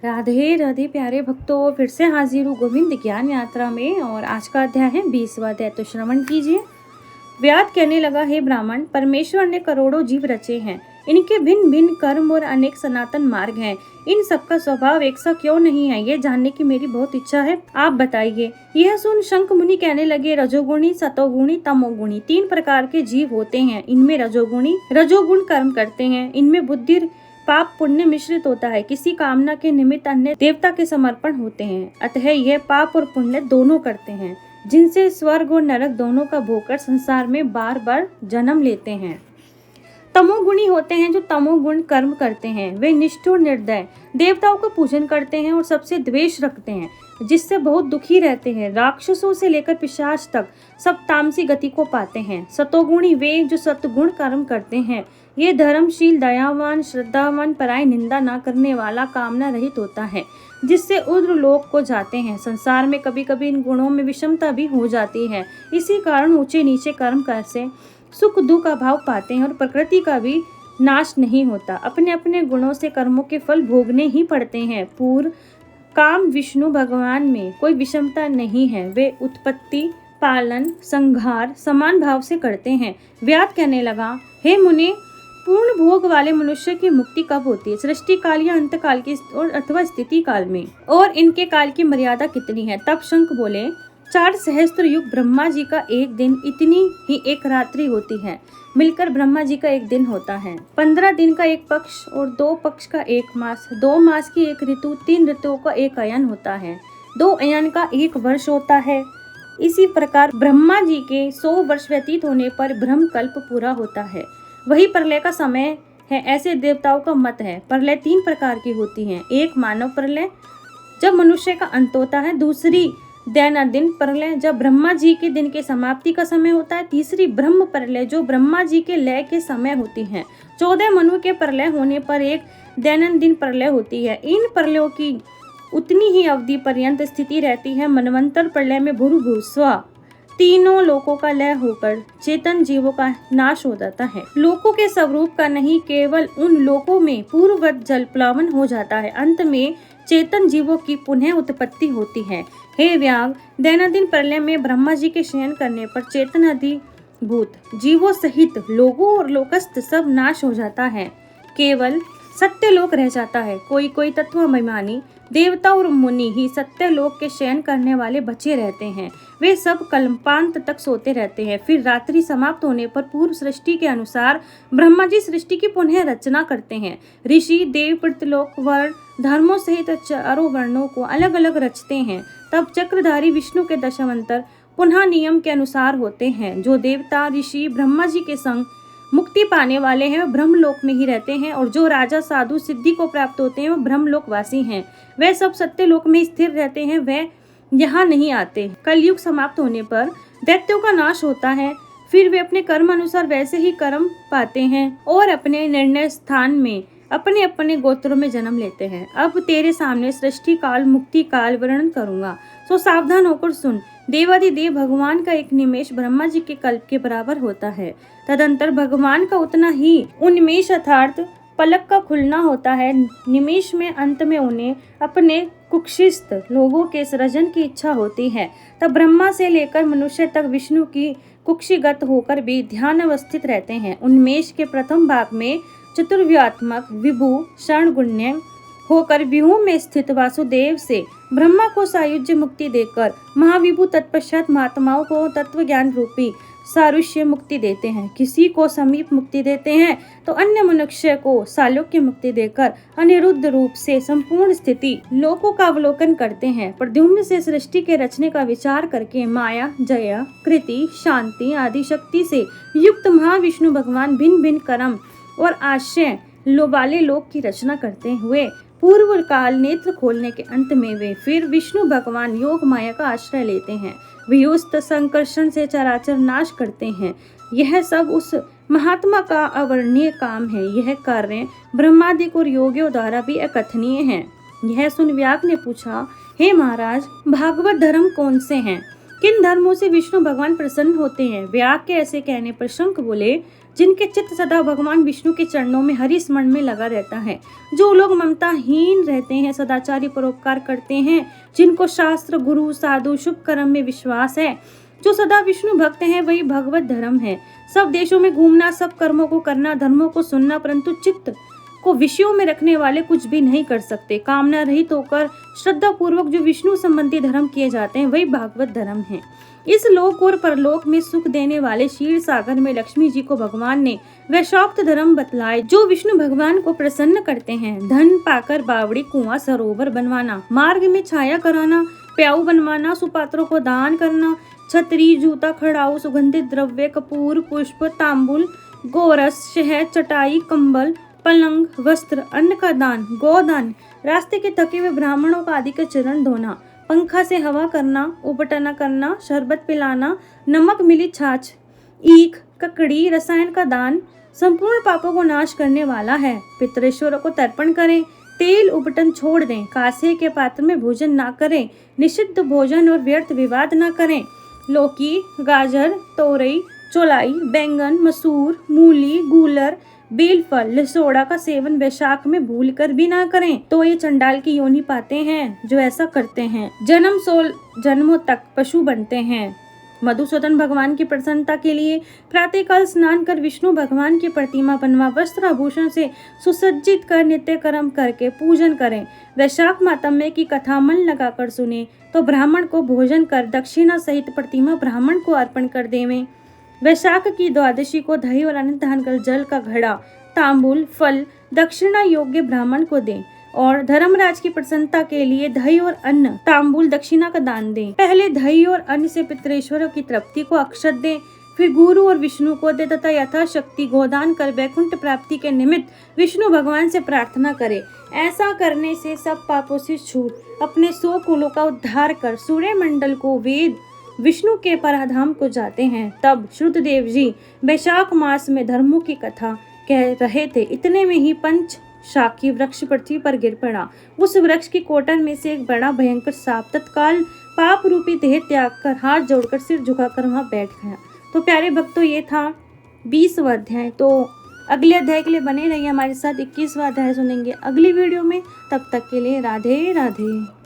राधे राधे प्यारे भक्तों, फिर से हाजिर हूँ गोविंद ज्ञान यात्रा में। और आज का अध्याय है 20वां अध्याय, तो श्रवण कीजिए। व्याध कहने लगा, हे ब्राह्मण, परमेश्वर ने करोड़ों जीव रचे हैं। इनके भिन्न भिन्न कर्म और अनेक सनातन मार्ग हैं। इन सबका स्वभाव एक सा क्यों नहीं है, ये जानने की मेरी बहुत इच्छा है, आप बताइए। यह सुन शंख मुनि कहने लगे, रजोगुणी, सतोगुणी, तमोगुणी 3 प्रकार के जीव होते हैं। इनमें रजोगुण कर्म करते हैं। इनमें बुद्धि पाप पुण्य मिश्रित होता है। किसी कामना के निमित्त अन्य देवता के समर्पण होते हैं। अतः यह पाप और पुण्य दोनों करते हैं, जिनसे स्वर्ग और नरक दोनों का भोग कर संसार में बार बार जन्म लेते हैं। तमोगुणी होते हैं जो तमोगुण कर्म करते हैं। वे निष्ठुर, निर्दय, देवताओं का पूजन करते हैं और सबसे द्वेष रखते हैं, जिससे बहुत दुखी रहते हैं। राक्षसों से लेकर पिशाच तक सब तामसी गति को पाते हैं। सतोगुणी वे जो सतगुण कर्म करते हैं। ये धर्मशील, दयावान, श्रद्धावान, पराई निंदा न करने वाला, कामना रहित होता है, जिससे उद्र लोक को जाते हैं। संसार में कभी कभी इन गुणों में विषमता भी हो जाती है। इसी कारण ऊंचे नीचे कर्म कर से सुख दुख का भाव पाते हैं और प्रकृति का भी नाश नहीं होता। अपने अपने गुणों से कर्मों के फल भोगने ही पड़ते हैं। पूर्व काम विष्णु भगवान में कोई विषमता नहीं है। वे उत्पत्ति, पालन, संहार समान भाव से करते हैं। व्याध कहने लगा, हे मुनि, पूर्ण भोग वाले मनुष्य की मुक्ति कब होती है? सृष्टि काल या अंत काल की और अथवा स्थिति काल में? और इनके काल की मर्यादा कितनी है? तब शंख बोले, 4 सहस्त्र युग ब्रह्मा जी का एक दिन, इतनी ही एक रात्रि होती है। मिलकर ब्रह्मा जी का एक दिन होता है। 15 दिन का एक पक्ष और 2 पक्ष का एक मास, 2 मास की एक ऋतु, 3 ऋतुओं का एक अयन होता है, 2 अयन का एक वर्ष होता है। इसी प्रकार ब्रह्मा जी के 100 वर्ष व्यतीत होने पर ब्रह्म कल्प पूरा होता है। वही प्रलय का समय है, ऐसे देवताओं का मत है। प्रलय 3 प्रकार की होती है। एक मानव प्रलय, जब मनुष्य का अंत होता है। दूसरी दैनंदिन प्रलय, जब ब्रह्मा जी के दिन के समाप्ति का समय होता है। तीसरी ब्रह्म प्रलय, जो ब्रह्मा जी के लय के समय होती है। 14 मनु के प्रलय होने पर एक दैनंदिन प्रलय होती है। इन प्रलयों की उतनी ही अवधि पर्यंत स्थिति रहती है। मनवंतर प्रलय में भूर्भुवस्व, तीनों लोकों का लय होकर चेतन जीवों का नाश हो जाता है। लोकों के स्वरूप का नहीं, केवल उन लोकों में पूर्ववत जल प्लावन हो जाता है। अंत में चेतन जीवों की पुनः उत्पत्ति होती है। हे व्याघ, दैनंदिन प्रलय में ब्रह्मा जी के शयन करने पर चेतन अधिभूत जीवों सहित लोगों और लोकस्थ सब नाश हो जाता है। केवल सत्य लोक रह जाता है। कोई कोई तत्वाभिमानी देवता और मुनि ही सत्य लोक के शयन करने वाले बचे रहते हैं। वे सब कल्पांत तक सोते रहते हैं। फिर रात्रि समाप्त होने पर पूर्व सृष्टि के अनुसार ब्रह्मा जी सृष्टि की पुनः रचना करते हैं। ऋषि देव पितृलोक वर्ण धर्मों सहित चारों वर्णों को अलग अलग रचते हैं। तब चक्रधारी विष्णु के दशावंतर पुनः नियम के अनुसार होते हैं। जो देवता ऋषि ब्रह्मा जी के संग मुक्ति पाने वाले हैं, वह ब्रह्मलोक में ही रहते हैं। और जो राजा साधु सिद्धि को प्राप्त होते हैं, वह ब्रह्मलोकवासी हैं। वह सब सत्य लोक में स्थिर रहते हैं, वह यहाँ नहीं आते। कलयुग समाप्त होने पर दैत्यों का नाश होता है। फिर वे अपने कर्म अनुसार वैसे ही कर्म पाते हैं और अपने निर्णय स्थान में अपने अपने गोत्रों में जन्म लेते हैं। अब तेरे सामने सृष्टि काल, मुक्ति काल वर्णन करूंगा, सो सावधान होकर सुन। देवादिदेव भगवान का एक निमेष ब्रह्मा जी के कल्प के बराबर होता है। तदंतर भगवान का उतना ही उन्मेष अर्थात पलक का खुलना होता है। निमेष में अंत में उन्हें अपने कुक्षिस्थ लोगों के सृजन की इच्छा होती है। तब ब्रह्मा से लेकर मनुष्य तक विष्णु की कुक्षिगत होकर भी ध्यान अवस्थित रहते हैं। उन्मेष के प्रथम भाग में चतुर्व्यूहात्मक विभु शरणगुण्य होकर व्यूह में स्थित वासुदेव से ब्रह्मा को सायुज्य मुक्ति देकर महाविभु तत्पश्चात महात्माओं को तत्व ज्ञान रूपी सारुष्य मुक्ति देते हैं। किसी को समीप मुक्ति देते हैं तो अन्य मनुष्य को सालोक्य मुक्ति देकर अनिरुद्ध रूप से संपूर्ण स्थिति लोकों का अवलोकन करते हैं। प्रद्युम्न से सृष्टि के रचने का विचार करके माया, जया, कृति, शांति आदि शक्ति से युक्त महाविष्णु भगवान भिन्न भिन्न कर्म और आश्रय वाले लोक की रचना करते हुए पूर्व काल नेत्र खोलने के अंत में वे फिर विष्णु भगवान योग माया का आश्रय लेते हैं। व्यूस्त संकर्षण से चराचर नाश करते हैं। यह सब उस महात्मा का अवर्णनीय काम है। यह कार्य ब्रह्मादिक और योगियों द्वारा भी अकथनीय है। यह सुन व्याघ ने पूछा, हे महाराज, भागवत धर्म कौन से हैं? किन धर्मों से विष्णु भगवान प्रसन्न होते हैं? व्याघ के ऐसे कहने पर शंख बोले, जिनके चित्त सदा भगवान विष्णु के चरणों में हरि स्मरण में लगा रहता है। जो लोग ममताहीन रहते हैं, सदाचारी परोपकार करते हैं, जिनको शास्त्र, गुरु, साधु, शुभ कर्म में विश्वास है, जो सदा विष्णु भक्त हैं, वही भगवत धर्म है। सब देशों में घूमना, सब कर्मों को करना, धर्मों को सुनना, परंतु चित्त को विषयों में रखने वाले कुछ भी नहीं कर सकते। कामना रहित होकर श्रद्धा पूर्वक जो विष्णु संबंधी धर्म किए जाते हैं, वही भागवत धर्म है। इस लोक और परलोक में सुख देने वाले क्षीर सागर में लक्ष्मी जी को भगवान ने वैशोक्त धर्म बतलाए, जो विष्णु भगवान को प्रसन्न करते हैं। धन पाकर बावड़ी, कुआं, सरोवर बनवाना, मार्ग में छाया कराना, प्याऊ बनवाना, सुपात्रों को दान करना, छतरी, जूता, खड़ाऊ, सुगंधित द्रव्य, कपूर, पुष्प, तांबुल, गोरस, शहद, चटाई, कंबल, पलंग, वस्त्र, अन्न का दान, गोदान, रास्ते के थके हुए ब्राह्मणों का आदि के चरण धोना, पंखा से हवा करना, उपटना करना, शरबत पिलाना, नमक मिली छाछ, ईख, ककड़ी, रसायन का दान संपूर्ण पापों को नाश करने वाला है। पितरेश्वरों को तर्पण करें, तेल उपटन छोड़ दें, कांसे के पात्र में भोजन ना करें, निषिद्ध भोजन और व्यर्थ विवाद ना करें। लौकी, गाजर, तोरई, चौलाई, बैंगन, मसूर, मूली, गूलर, बेलफल, लिसोड़ा का सेवन वैशाख में भूलकर भी ना करें, तो ये चंडाल की योनि पाते हैं जो ऐसा करते हैं। जन्म 16 जन्मों तक पशु बनते हैं। मधुसूदन भगवान की प्रसन्नता के लिए प्रातःकाल स्नान कर विष्णु भगवान की प्रतिमा बनवा वस्त्र आभूषण से सुसज्जित कर नित्य कर्म करके पूजन करें। वैशाख मातम्य की कथा मन लगाकर सुने तो ब्राह्मण को भोजन कर दक्षिणा सहित प्रतिमा ब्राह्मण को अर्पण कर देवें। वैशाख की द्वादशी को दही और अन्न दान कर जल का घड़ा, तांबूल, फल दक्षिणा योग्य ब्राह्मण को दें और धर्मराज की प्रसन्नता के लिए दही और अन्न, तांबूल दक्षिणा का दान दें। पहले दही और अन्न से पितरेश्वरों की तृप्ति को अक्षत दें, फिर गुरु और विष्णु को दे तथा यथाशक्ति गोदान कर वैकुंठ प्राप्ति के निमित्त विष्णु भगवान से प्रार्थना करें। ऐसा करने से सब पापों से छूट अपने 100 कुलों का उद्धार कर सूर्य मंडल को, वेद विष्णु के पराधाम को जाते हैं। तब श्रुतदेव जी वैशाख मास में धर्मों की कथा कह रहे थे। इतने में ही पंच शाखी वृक्ष पृथ्वी पर गिर पड़ा। उस वृक्ष की कोटन में से एक बड़ा भयंकर सांप तत्काल पाप रूपी देह त्याग कर हाथ जोड़कर सिर झुकाकर वहां बैठ गया। तो प्यारे भक्तों, ये था 20वां अध्याय। तो अगले अध्याय के लिए बने रहिए हमारे साथ। 21वां अध्याय सुनेंगे अगली वीडियो में। तब तक के लिए राधे राधे।